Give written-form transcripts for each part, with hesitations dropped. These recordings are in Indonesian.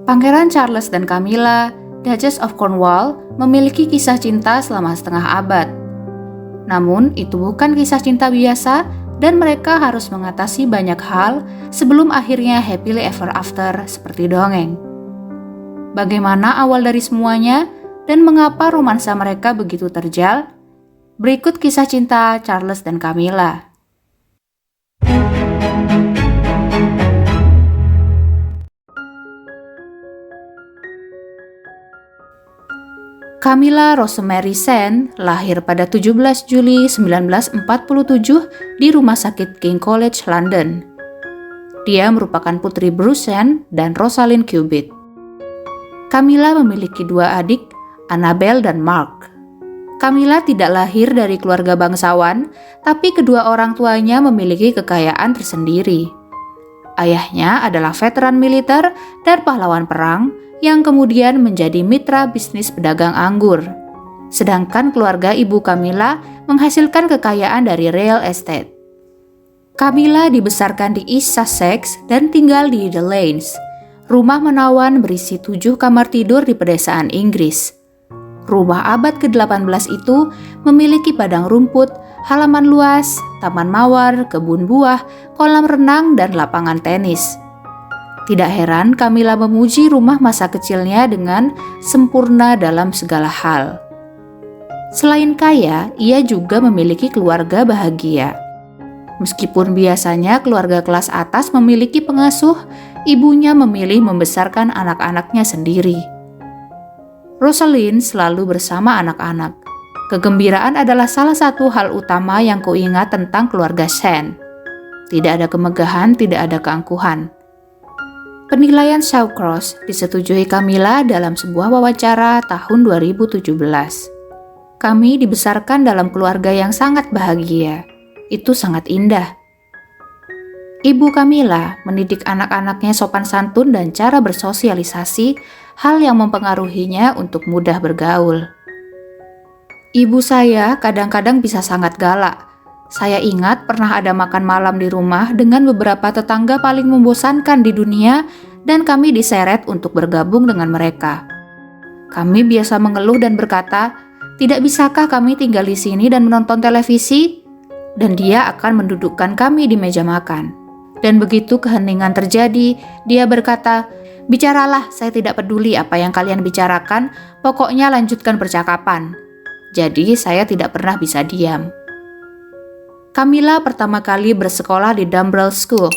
Pangeran Charles dan Camilla, Duchess of Cornwall, memiliki kisah cinta selama setengah abad. Namun, itu bukan kisah cinta biasa dan mereka harus mengatasi banyak hal sebelum akhirnya happily ever after seperti dongeng. Bagaimana awal dari semuanya dan mengapa romansa mereka begitu terjal? Berikut kisah cinta Charles dan Camilla. Camilla Rosemary Sand lahir pada 17 Juli 1947 di Rumah Sakit King College, London. Dia merupakan putri Bruce Sand dan Rosalind Cubitt. Camilla memiliki dua adik, Annabelle dan Mark. Camilla tidak lahir dari keluarga bangsawan, tapi kedua orang tuanya memiliki kekayaan tersendiri. Ayahnya adalah veteran militer dan pahlawan perang, yang kemudian menjadi mitra bisnis pedagang anggur. Sedangkan keluarga ibu Camilla menghasilkan kekayaan dari real estate. Camilla dibesarkan di East Sussex dan tinggal di The Lanes, rumah menawan berisi 7 kamar tidur di pedesaan Inggris. Rumah abad ke-18 itu memiliki padang rumput, halaman luas, taman mawar, kebun buah, kolam renang, dan lapangan tenis. Tidak heran Camilla memuji rumah masa kecilnya dengan sempurna dalam segala hal. Selain kaya, ia juga memiliki keluarga bahagia. Meskipun biasanya keluarga kelas atas memiliki pengasuh, ibunya memilih membesarkan anak-anaknya sendiri. Rosalind selalu bersama anak-anak. Kegembiraan adalah salah satu hal utama yang kuingat tentang keluarga Sand. Tidak ada kemegahan, tidak ada keangkuhan. Penilaian Shawcross disetujui Camilla dalam sebuah wawancara tahun 2017. Kami dibesarkan dalam keluarga yang sangat bahagia. Itu sangat indah. Ibu Camilla mendidik anak-anaknya sopan santun dan cara bersosialisasi, hal yang mempengaruhinya untuk mudah bergaul. Ibu saya kadang-kadang bisa sangat galak. Saya ingat pernah ada makan malam di rumah dengan beberapa tetangga paling membosankan di dunia dan kami diseret untuk bergabung dengan mereka. Kami biasa mengeluh dan berkata, "Tidak bisakah kami tinggal di sini dan menonton televisi?" Dan dia akan mendudukkan kami di meja makan. Dan begitu keheningan terjadi, dia berkata, "Bicaralah, saya tidak peduli apa yang kalian bicarakan, pokoknya lanjutkan percakapan." Jadi saya tidak pernah bisa diam. Camilla pertama kali bersekolah di Dumbrell School.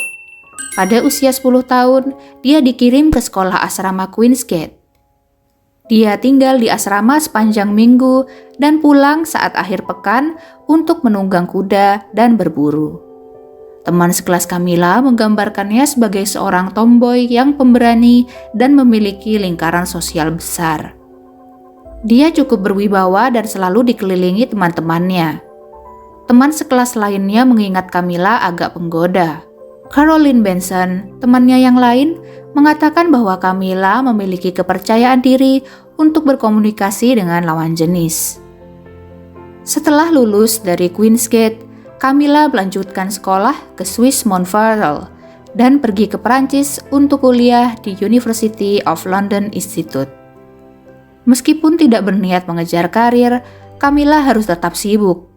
Pada usia 10 tahun, dia dikirim ke sekolah asrama Queensgate. Dia tinggal di asrama sepanjang minggu dan pulang saat akhir pekan untuk menunggang kuda dan berburu. Teman sekelas Camilla menggambarkannya sebagai seorang tomboy yang pemberani dan memiliki lingkaran sosial besar. Dia cukup berwibawa dan selalu dikelilingi teman-temannya. Teman sekelas lainnya mengingat Camilla agak penggoda. Caroline Benson, temannya yang lain, mengatakan bahwa Camilla memiliki kepercayaan diri untuk berkomunikasi dengan lawan jenis. Setelah lulus dari Queensgate, Camilla melanjutkan sekolah ke Swiss Montferrat dan pergi ke Perancis untuk kuliah di University of London Institute. Meskipun tidak berniat mengejar karir, Camilla harus tetap sibuk.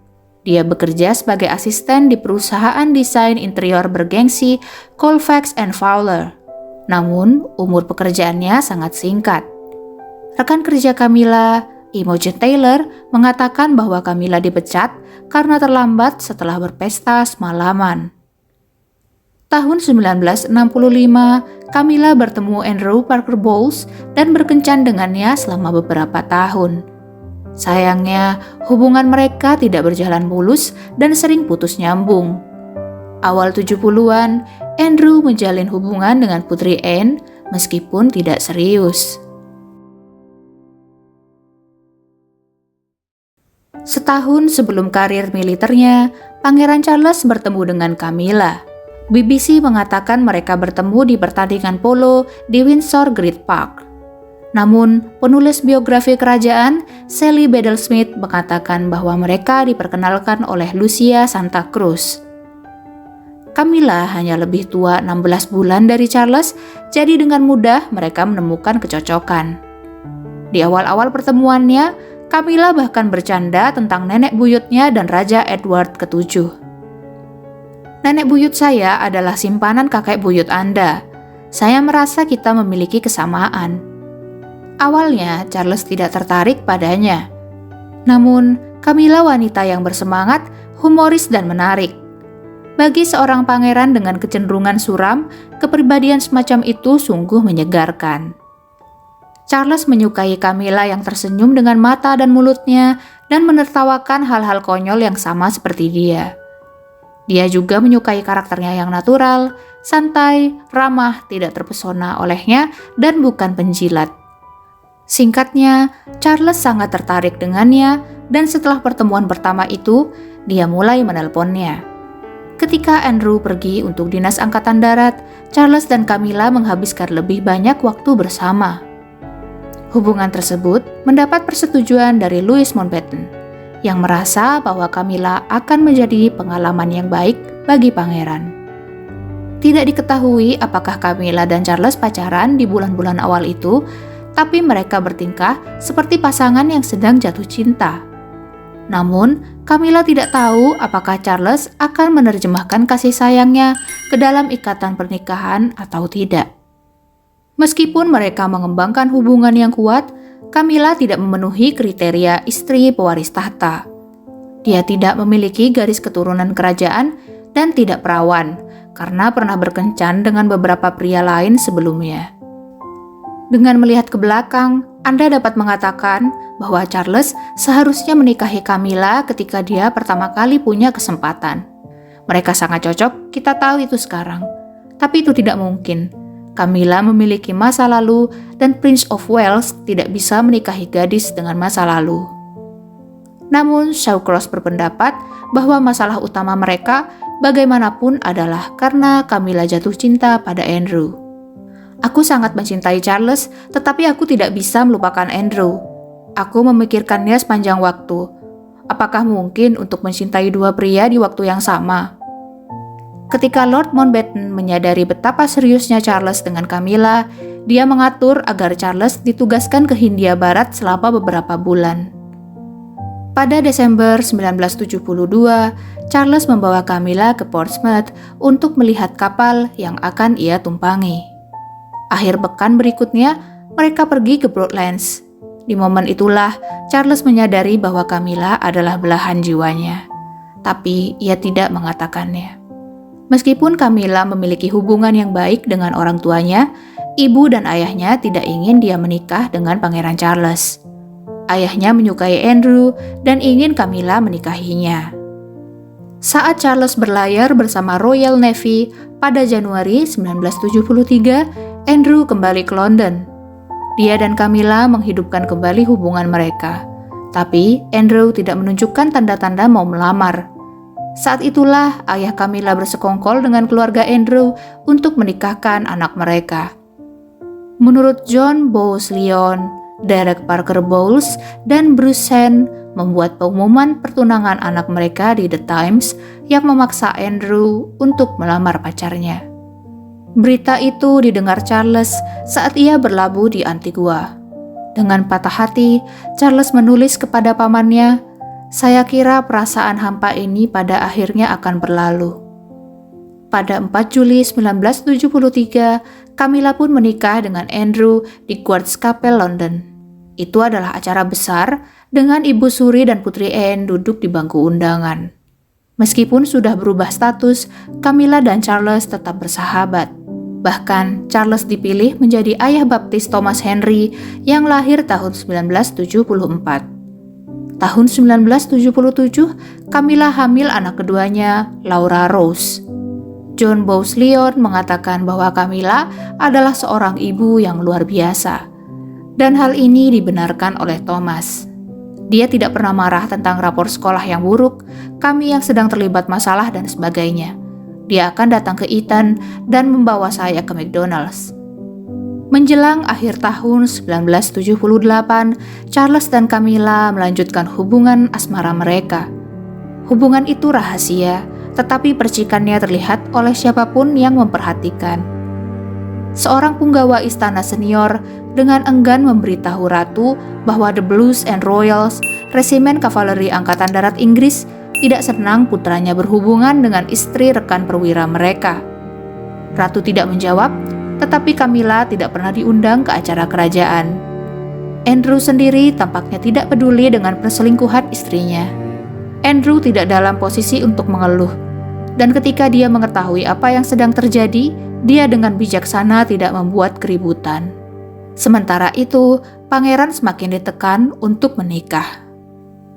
Dia bekerja sebagai asisten di perusahaan desain interior bergengsi Colfax & Fowler. Namun, umur pekerjaannya sangat singkat. Rekan kerja Camilla, Imogen Taylor, mengatakan bahwa Camilla dipecat karena terlambat setelah berpesta semalaman. Tahun 1965, Camilla bertemu Andrew Parker Bowles dan berkencan dengannya selama beberapa tahun. Sayangnya, hubungan mereka tidak berjalan mulus dan sering putus nyambung. Awal 70-an, Andrew menjalin hubungan dengan Putri Anne meskipun tidak serius. Setahun sebelum karir militernya, Pangeran Charles bertemu dengan Camilla. BBC mengatakan mereka bertemu di pertandingan polo di Windsor Great Park. Namun, penulis biografi kerajaan, Sally Bedell-Smith, mengatakan bahwa mereka diperkenalkan oleh Lucia Santa Cruz. Camilla hanya lebih tua 16 bulan dari Charles, jadi dengan mudah mereka menemukan kecocokan. Di awal-awal pertemuannya, Camilla bahkan bercanda tentang nenek buyutnya dan Raja Edward ke-7. Nenek buyut saya adalah simpanan kakek buyut Anda. Saya merasa kita memiliki kesamaan. Awalnya, Charles tidak tertarik padanya. Namun, Camilla wanita yang bersemangat, humoris dan menarik. Bagi seorang pangeran dengan kecenderungan suram, kepribadian semacam itu sungguh menyegarkan. Charles menyukai Camilla yang tersenyum dengan mata dan mulutnya dan menertawakan hal-hal konyol yang sama seperti dia. Dia juga menyukai karakternya yang natural, santai, ramah, tidak terpesona olehnya, dan bukan penjilat. Singkatnya, Charles sangat tertarik dengannya, dan setelah pertemuan pertama itu, dia mulai menelponnya. Ketika Andrew pergi untuk dinas angkatan darat, Charles dan Camilla menghabiskan lebih banyak waktu bersama. Hubungan tersebut mendapat persetujuan dari Louis Mountbatten, yang merasa bahwa Camilla akan menjadi pengalaman yang baik bagi pangeran. Tidak diketahui apakah Camilla dan Charles pacaran di bulan-bulan awal itu, tapi mereka bertingkah seperti pasangan yang sedang jatuh cinta. Namun, Camilla tidak tahu apakah Charles akan menerjemahkan kasih sayangnya ke dalam ikatan pernikahan atau tidak. Meskipun mereka mengembangkan hubungan yang kuat, Camilla tidak memenuhi kriteria istri pewaris tahta. Dia tidak memiliki garis keturunan kerajaan dan tidak perawan, karena pernah berkencan dengan beberapa pria lain sebelumnya. Dengan melihat ke belakang, Anda dapat mengatakan bahwa Charles seharusnya menikahi Camilla ketika dia pertama kali punya kesempatan. Mereka sangat cocok, kita tahu itu sekarang. Tapi itu tidak mungkin. Camilla memiliki masa lalu dan Prince of Wales tidak bisa menikahi gadis dengan masa lalu. Namun, Shawcross berpendapat bahwa masalah utama mereka bagaimanapun adalah karena Camilla jatuh cinta pada Andrew. Aku sangat mencintai Charles, tetapi aku tidak bisa melupakan Andrew. Aku memikirkannya sepanjang waktu. Apakah mungkin untuk mencintai dua pria di waktu yang sama? Ketika Lord Mountbatten menyadari betapa seriusnya Charles dengan Camilla, dia mengatur agar Charles ditugaskan ke Hindia Barat selama beberapa bulan. Pada Desember 1972, Charles membawa Camilla ke Portsmouth untuk melihat kapal yang akan ia tumpangi. Akhir pekan berikutnya, mereka pergi ke Broadlands. Di momen itulah, Charles menyadari bahwa Camilla adalah belahan jiwanya. Tapi ia tidak mengatakannya. Meskipun Camilla memiliki hubungan yang baik dengan orang tuanya, ibu dan ayahnya tidak ingin dia menikah dengan Pangeran Charles. Ayahnya menyukai Andrew dan ingin Camilla menikahinya. Saat Charles berlayar bersama Royal Navy pada Januari 1973, Andrew kembali ke London. Dia dan Camilla menghidupkan kembali hubungan mereka. Tapi Andrew tidak menunjukkan tanda-tanda mau melamar. Saat itulah ayah Camilla bersekongkol dengan keluarga Andrew untuk menikahkan anak mereka. Menurut John Bowes-Lyon, Derek Parker Bowles, dan Bruce Hand membuat pengumuman pertunangan anak mereka di The Times yang memaksa Andrew untuk melamar pacarnya. Berita itu didengar Charles saat ia berlabuh di Antigua. Dengan patah hati, Charles menulis kepada pamannya, "Saya kira perasaan hampa ini pada akhirnya akan berlalu." Pada 4 Juli 1973, Camilla pun menikah dengan Andrew di Guards Chapel, London. Itu adalah acara besar dengan Ibu Suri dan Putri Anne duduk di bangku undangan. Meskipun sudah berubah status, Camilla dan Charles tetap bersahabat. Bahkan, Charles dipilih menjadi ayah baptis Thomas Henry yang lahir tahun 1974. Tahun 1977, Camilla hamil anak keduanya, Laura Rose. John Bowes-Lyon mengatakan bahwa Camilla adalah seorang ibu yang luar biasa. Dan hal ini dibenarkan oleh Thomas. Dia tidak pernah marah tentang rapor sekolah yang buruk, kami yang sedang terlibat masalah dan sebagainya. Dia akan datang ke Eton dan membawa saya ke McDonald's. Menjelang akhir tahun 1978, Charles dan Camilla melanjutkan hubungan asmara mereka. Hubungan itu rahasia, tetapi percikannya terlihat oleh siapapun yang memperhatikan. Seorang punggawa istana senior dengan enggan memberitahu ratu bahwa The Blues and Royals, resimen kavaleri Angkatan Darat Inggris, tidak senang putranya berhubungan dengan istri rekan perwira mereka. Ratu tidak menjawab, tetapi Camilla tidak pernah diundang ke acara kerajaan. Andrew sendiri tampaknya tidak peduli dengan perselingkuhan istrinya. Andrew tidak dalam posisi untuk mengeluh, dan ketika dia mengetahui apa yang sedang terjadi, dia dengan bijaksana tidak membuat keributan. Sementara itu, pangeran semakin ditekan untuk menikah.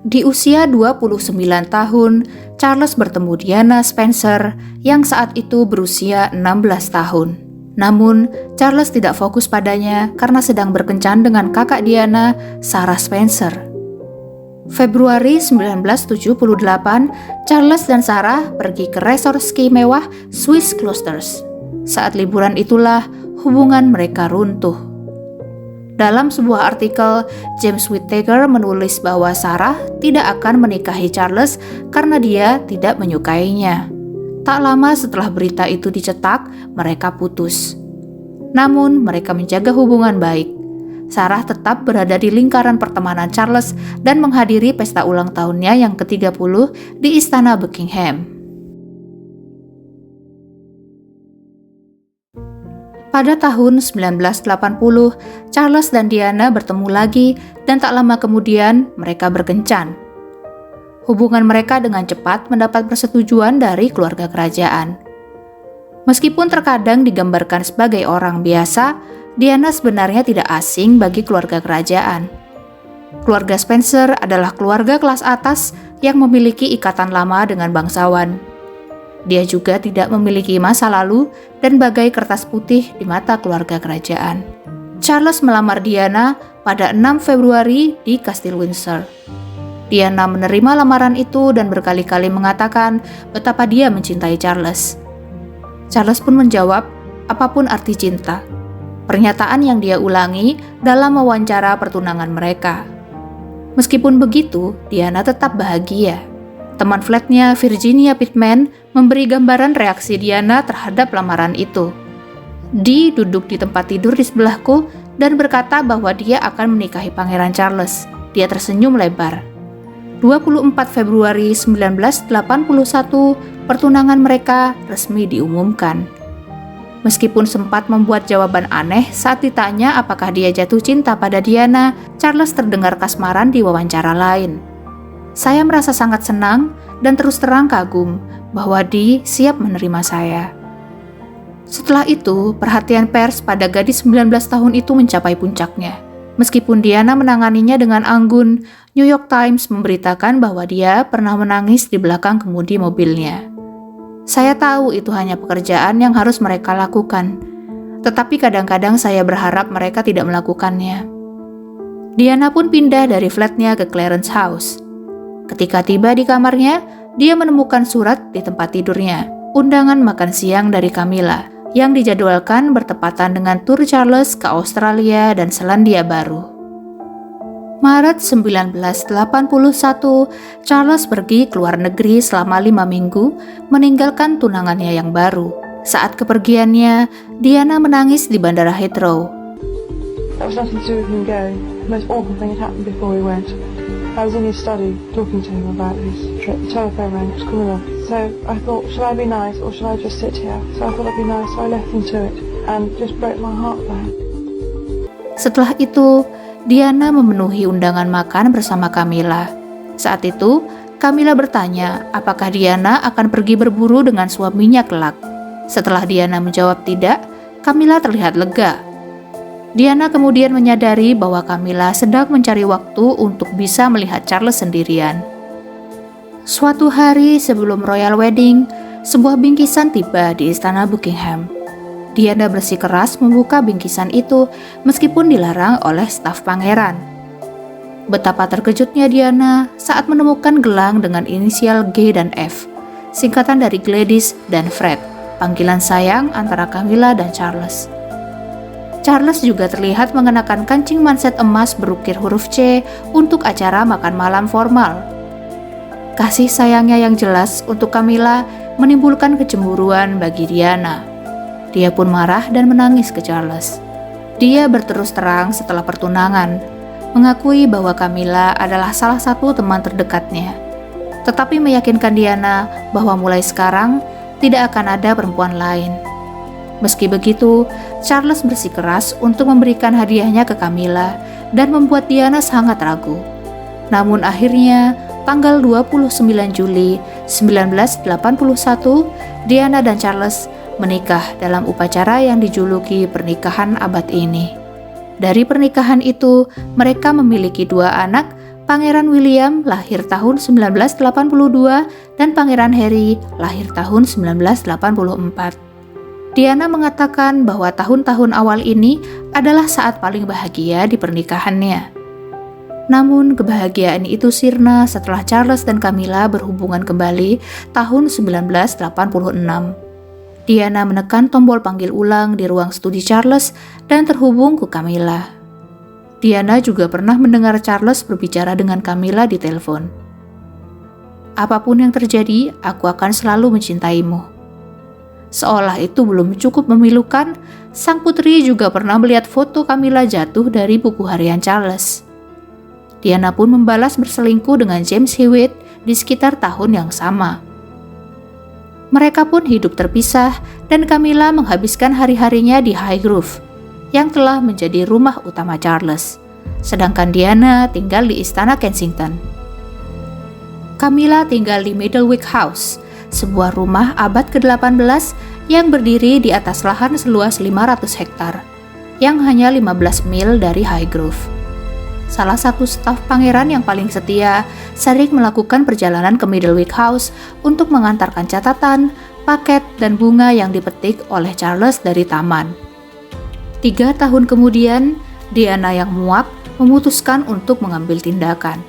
Di usia 29 tahun, Charles bertemu Diana Spencer yang saat itu berusia 16 tahun. Namun, Charles tidak fokus padanya karena sedang berkencan dengan kakak Diana, Sarah Spencer. Februari 1978, Charles dan Sarah pergi ke resort ski mewah Swiss Cloisters. Saat liburan itulah hubungan mereka runtuh. Dalam sebuah artikel, James Whittaker menulis bahwa Sarah tidak akan menikahi Charles karena dia tidak menyukainya. Tak lama setelah berita itu dicetak, mereka putus. Namun, mereka menjaga hubungan baik. Sarah tetap berada di lingkaran pertemanan Charles dan menghadiri pesta ulang tahunnya yang ke-30 di Istana Buckingham. Pada tahun 1980, Charles dan Diana bertemu lagi dan tak lama kemudian mereka berkencan. Hubungan mereka dengan cepat mendapat persetujuan dari keluarga kerajaan. Meskipun terkadang digambarkan sebagai orang biasa, Diana sebenarnya tidak asing bagi keluarga kerajaan. Keluarga Spencer adalah keluarga kelas atas yang memiliki ikatan lama dengan bangsawan. Dia juga tidak memiliki masa lalu dan bagai kertas putih di mata keluarga kerajaan. Charles melamar Diana pada 6 Februari di Kastil Windsor. Diana menerima lamaran itu dan berkali-kali mengatakan betapa dia mencintai Charles. Charles pun menjawab, apapun arti cinta. Pernyataan yang dia ulangi dalam wawancara pertunangan mereka. Meskipun begitu, Diana tetap bahagia. Teman flatnya, Virginia Pittman, memberi gambaran reaksi Diana terhadap lamaran itu. Dee duduk di tempat tidur di sebelahku dan berkata bahwa dia akan menikahi Pangeran Charles. Dia tersenyum lebar. 24 Februari 1981, pertunangan mereka resmi diumumkan. Meskipun sempat membuat jawaban aneh saat ditanya apakah dia jatuh cinta pada Diana, Charles terdengar kasmaran di wawancara lain. Saya merasa sangat senang dan terus terang kagum bahwa Dee siap menerima saya. Setelah itu, perhatian pers pada gadis 19 tahun itu mencapai puncaknya. Meskipun Diana menanganinya dengan anggun, New York Times memberitakan bahwa dia pernah menangis di belakang kemudi mobilnya. Saya tahu itu hanya pekerjaan yang harus mereka lakukan, tetapi kadang-kadang saya berharap mereka tidak melakukannya. Diana pun pindah dari flatnya ke Clarence House. Ketika tiba di kamarnya, dia menemukan surat di tempat tidurnya, undangan makan siang dari Camilla, yang dijadwalkan bertepatan dengan tur Charles ke Australia dan Selandia Baru. Maret 1981, Charles pergi ke luar negeri selama 5 minggu, meninggalkan tunangannya yang baru. Saat kepergiannya, Diana menangis di Bandara Heathrow. That was nothing to do with him going. The most awful thing had happened before we went. I was in his study talking to him about his trip. The telephone rang, it was Camilla. So I thought, should I be nice or should I just sit here? So I thought I'd be nice, so I left him to it and just broke my heart for him. Setelah itu, Diana memenuhi undangan makan bersama Camilla. Saat itu, Camilla bertanya apakah Diana akan pergi berburu dengan suaminya kelak. Setelah Diana menjawab tidak, Camilla terlihat lega. Diana kemudian menyadari bahwa Camilla sedang mencari waktu untuk bisa melihat Charles sendirian. Suatu hari sebelum royal wedding, sebuah bingkisan tiba di Istana Buckingham. Diana bersikeras membuka bingkisan itu meskipun dilarang oleh staf pangeran. Betapa terkejutnya Diana saat menemukan gelang dengan inisial G dan F, singkatan dari Gladys dan Fred, panggilan sayang antara Camilla dan Charles. Charles juga terlihat mengenakan kancing manset emas berukir huruf C untuk acara makan malam formal. Kasih sayangnya yang jelas untuk Camilla menimbulkan kecemburuan bagi Diana. Dia pun marah dan menangis ke Charles. Dia berterus terang setelah pertunangan, mengakui bahwa Camilla adalah salah satu teman terdekatnya, tetapi meyakinkan Diana bahwa mulai sekarang tidak akan ada perempuan lain. Meski begitu, Charles bersikeras untuk memberikan hadiahnya ke Camilla dan membuat Diana sangat ragu. Namun akhirnya, tanggal 29 Juli 1981, Diana dan Charles menikah dalam upacara yang dijuluki pernikahan abad ini. Dari pernikahan itu, mereka memiliki 2 anak, Pangeran William lahir tahun 1982 dan Pangeran Harry lahir tahun 1984. Diana mengatakan bahwa tahun-tahun awal ini adalah saat paling bahagia di pernikahannya. Namun kebahagiaan itu sirna setelah Charles dan Camilla berhubungan kembali tahun 1986. Diana menekan tombol panggil ulang di ruang studi Charles dan terhubung ke Camilla. Diana juga pernah mendengar Charles berbicara dengan Camilla di telepon. "Apapun yang terjadi, aku akan selalu mencintaimu." Seolah itu belum cukup memilukan, sang putri juga pernah melihat foto Camilla jatuh dari buku harian Charles. Diana pun membalas berselingkuh dengan James Hewitt di sekitar tahun yang sama. Mereka pun hidup terpisah dan Camilla menghabiskan hari-harinya di Highgrove, yang telah menjadi rumah utama Charles, sedangkan Diana tinggal di Istana Kensington. Camilla tinggal di Middlewick House, sebuah rumah abad ke-18 yang berdiri di atas lahan seluas 500 hektar, yang hanya 15 mil dari Highgrove. Salah satu staf pangeran yang paling setia sering melakukan perjalanan ke Middlewick House untuk mengantarkan catatan, paket, dan bunga yang dipetik oleh Charles dari taman. 3 tahun kemudian, Diana yang muak memutuskan untuk mengambil tindakan.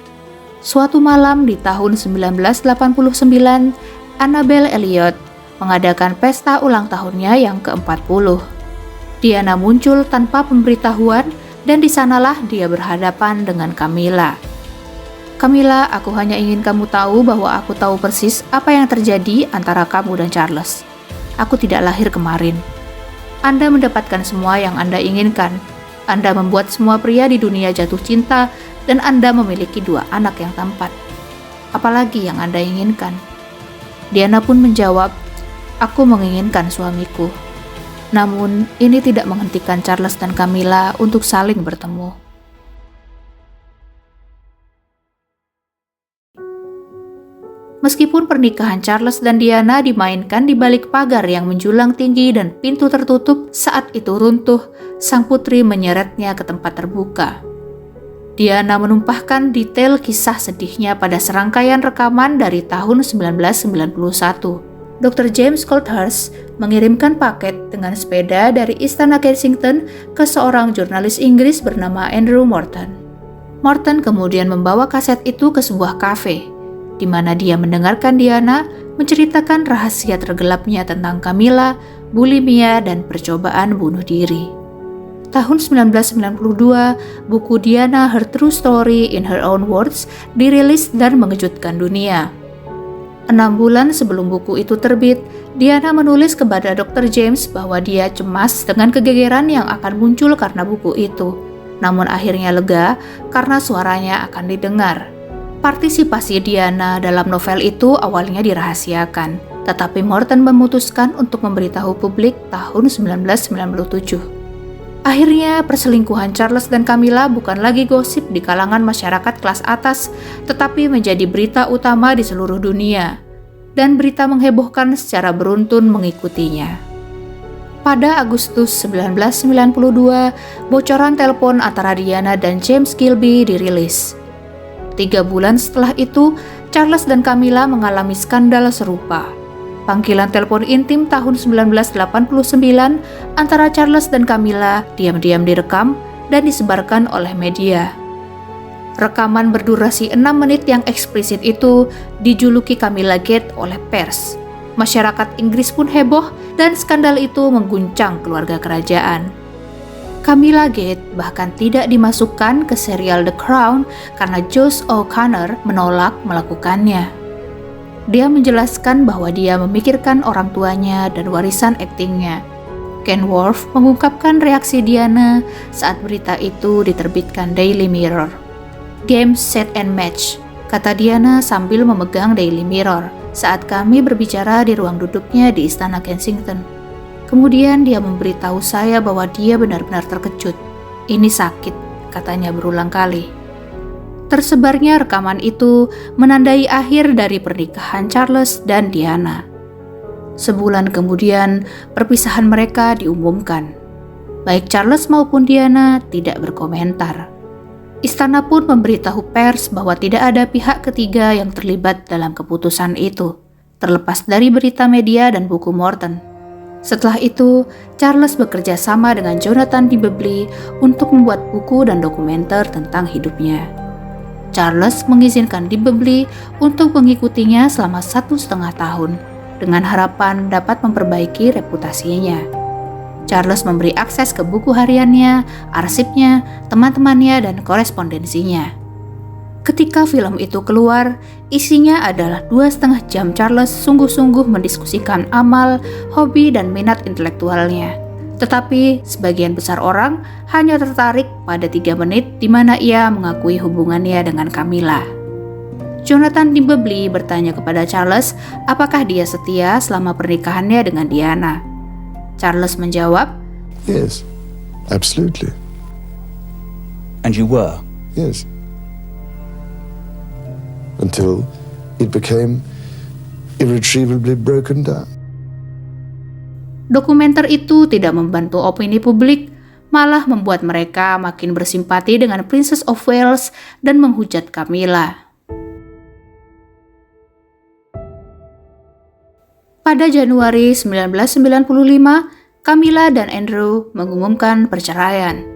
Suatu malam di tahun 1989, Annabel Elliot mengadakan pesta ulang tahunnya yang ke-40. Diana muncul tanpa pemberitahuan dan di sanalah dia berhadapan dengan Camilla. "Camilla, aku hanya ingin kamu tahu bahwa aku tahu persis apa yang terjadi antara kamu dan Charles. Aku tidak lahir kemarin. Anda mendapatkan semua yang Anda inginkan. Anda membuat semua pria di dunia jatuh cinta dan Anda memiliki 2 anak yang tampan. Apalagi yang Anda inginkan?" Diana pun menjawab, "Aku menginginkan suamiku." Namun, ini tidak menghentikan Charles dan Camilla untuk saling bertemu. Meskipun pernikahan Charles dan Diana dimainkan di balik pagar yang menjulang tinggi dan pintu tertutup, saat itu runtuh, sang putri menyeretnya ke tempat terbuka. Diana menumpahkan detail kisah sedihnya pada serangkaian rekaman dari tahun 1991. Dr. James Coulthurst mengirimkan paket dengan sepeda dari Istana Kensington ke seorang jurnalis Inggris bernama Andrew Morton. Morton kemudian membawa kaset itu ke sebuah kafe, di mana dia mendengarkan Diana menceritakan rahasia tergelapnya tentang Camilla, bulimia, dan percobaan bunuh diri. Tahun 1992, buku Diana Her True Story in Her Own Words dirilis dan mengejutkan dunia. 6 bulan sebelum buku itu terbit, Diana menulis kepada Dr. James bahwa dia cemas dengan kegegeran yang akan muncul karena buku itu. Namun akhirnya lega karena suaranya akan didengar. Partisipasi Diana dalam novel itu awalnya dirahasiakan, tetapi Morton memutuskan untuk memberitahu publik tahun 1997. Akhirnya, perselingkuhan Charles dan Camilla bukan lagi gosip di kalangan masyarakat kelas atas, tetapi menjadi berita utama di seluruh dunia. Dan berita menghebohkan secara beruntun mengikutinya. Pada Agustus 1992, bocoran telepon antara Diana dan James Gilby dirilis. 3 bulan setelah itu, Charles dan Camilla mengalami skandal serupa. Panggilan telepon intim tahun 1989 antara Charles dan Camilla diam-diam direkam dan disebarkan oleh media. Rekaman berdurasi 6 menit yang eksplisit itu dijuluki Camilla Gate oleh pers. Masyarakat Inggris pun heboh dan skandal itu mengguncang keluarga kerajaan. Camilla Gate bahkan tidak dimasukkan ke serial The Crown karena Josh O'Connor menolak melakukannya. Dia menjelaskan bahwa dia memikirkan orang tuanya dan warisan aktingnya. Kenworth mengungkapkan reaksi Diana saat berita itu diterbitkan Daily Mirror. "Game, set, and match," kata Diana sambil memegang Daily Mirror saat kami berbicara di ruang duduknya di Istana Kensington. Kemudian dia memberitahu saya bahwa dia benar-benar terkejut. "Ini sakit," katanya berulang kali. Tersebarnya rekaman itu menandai akhir dari pernikahan Charles dan Diana. Sebulan kemudian, perpisahan mereka diumumkan. Baik Charles maupun Diana tidak berkomentar. Istana pun memberitahu pers bahwa tidak ada pihak ketiga yang terlibat dalam keputusan itu, terlepas dari berita media dan buku Morton. Setelah itu, Charles bekerja sama dengan Jonathan Dimbleby untuk membuat buku dan dokumenter tentang hidupnya. Charles mengizinkan Dimbleby untuk mengikutinya selama 1,5 tahun, dengan harapan dapat memperbaiki reputasinya. Charles memberi akses ke buku hariannya, arsipnya, teman-temannya, dan korespondensinya. Ketika film itu keluar, isinya adalah 2,5 jam Charles sungguh-sungguh mendiskusikan amal, hobi, dan minat intelektualnya. Tetapi sebagian besar orang hanya tertarik pada 3 menit di mana ia mengakui hubungannya dengan Camilla. Jonathan Dimbleby bertanya kepada Charles apakah dia setia selama pernikahannya dengan Diana. Charles menjawab, "Yes, absolutely. And you were? Yes. Until it became irretrievably broken down." Dokumenter itu tidak membantu opini publik, malah membuat mereka makin bersimpati dengan Princess of Wales dan menghujat Camilla. Pada Januari 1995, Camilla dan Andrew mengumumkan perceraian.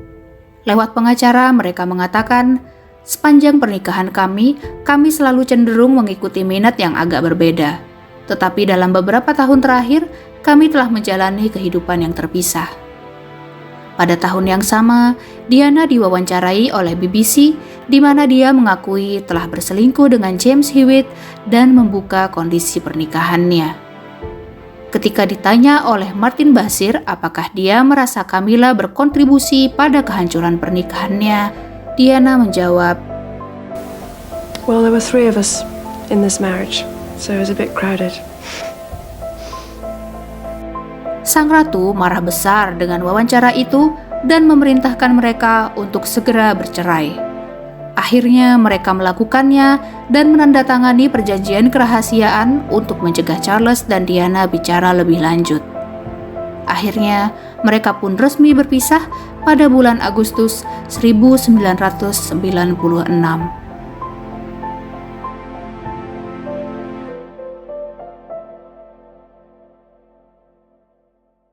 Lewat pengacara, mereka mengatakan, "Sepanjang pernikahan kami selalu cenderung mengikuti minat yang agak berbeda. Tetapi dalam beberapa tahun terakhir, kami telah menjalani kehidupan yang terpisah." Pada tahun yang sama, Diana diwawancarai oleh BBC, di mana dia mengakui telah berselingkuh dengan James Hewitt dan membuka kondisi pernikahannya. Ketika ditanya oleh Martin Bashir apakah dia merasa Camilla berkontribusi pada kehancuran pernikahannya, Diana menjawab, Well, there were 3 of us in this marriage, so it was a bit crowded. Sang ratu marah besar dengan wawancara itu dan memerintahkan mereka untuk segera bercerai. Akhirnya mereka melakukannya dan menandatangani perjanjian kerahasiaan untuk mencegah Charles dan Diana bicara lebih lanjut. Akhirnya mereka pun resmi berpisah pada bulan Agustus 1996.